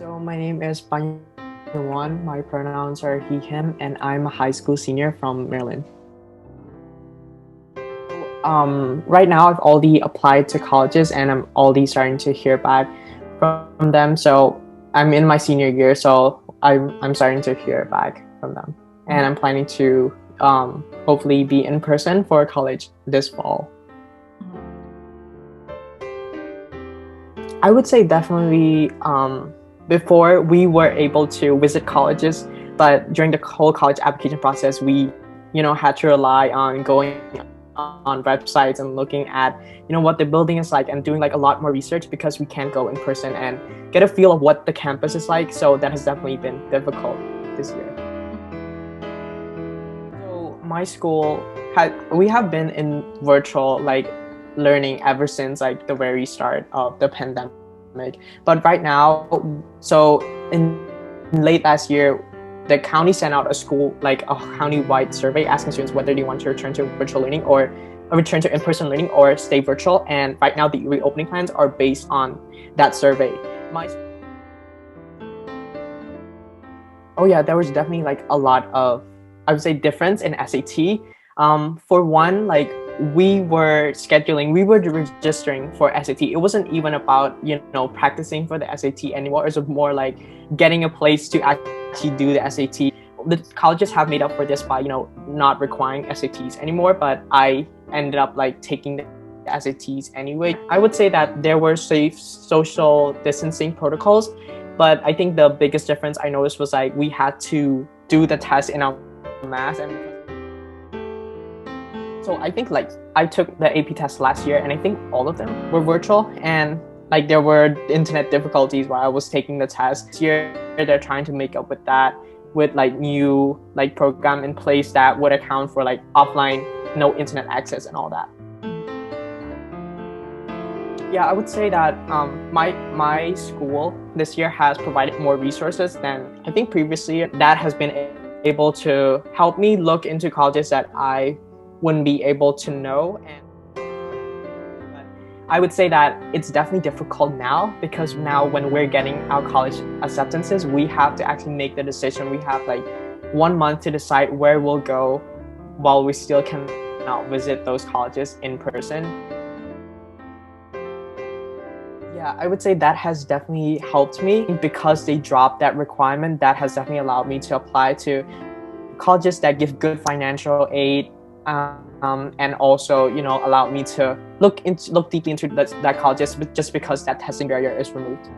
So my name is Panhavoan. My pronouns are he, him, and I'm a high school senior from Maryland. Right now I've already applied to colleges and I'm already starting to hear back from them. So I'm in my senior year, so I'm starting to hear back from them, and I'm planning to hopefully be in person for college this fall. I would say definitely before we were able to visit colleges, but during the whole college application process, we, had to rely on going on websites and looking at, what the building is like and doing like a lot more research because we can't go in person and get a feel of what the campus is like. So that has definitely been difficult this year. So my school we have been in virtual learning ever since like the very start of the pandemic. But right now, so in late last year, the county sent out a county-wide survey asking students whether they want to return to virtual learning or return to in-person learning or stay virtual. And right now, the reopening plans are based on that survey. Oh yeah, there was definitely like a lot of, I would say, difference in SAT. For one, we were registering for SAT. It wasn't even about, practicing for the SAT anymore. It was more like getting a place to actually do the SAT. The colleges have made up for this by, not requiring SATs anymore, but I ended up taking the SATs anyway. I would say that there were safe social distancing protocols, but I think the biggest difference I noticed was we had to do the test in our mask. And so I think I took the AP test last year and I think all of them were virtual, and there were internet difficulties while I was taking the test. This year they're trying to make up with that with new program in place that would account for offline no internet access and all that. Yeah, I would say that my school this year has provided more resources than I think previously. That has been able to help me look into colleges that I wouldn't be able to know. And I would say that it's definitely difficult now because now when we're getting our college acceptances, we have to actually make the decision. We have 1 month to decide where we'll go while we still cannot visit those colleges in person. Yeah, I would say that has definitely helped me because they dropped that requirement. That has definitely allowed me to apply to colleges that give good financial aid, and also allow me to look deeply into that colleges just because that testing barrier is removed.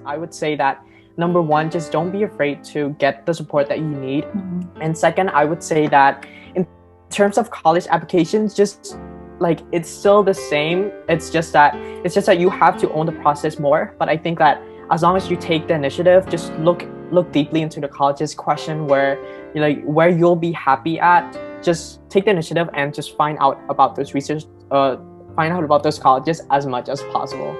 I would say that number one, just don't be afraid to get the support that you need. And second, I would say that in terms of college applications, just it's still the same. It's just that you have to own the process more. But I think that as long as you take the initiative, just look deeply into the colleges, question where you'll be happy at. Just take the initiative and just find out about those colleges as much as possible.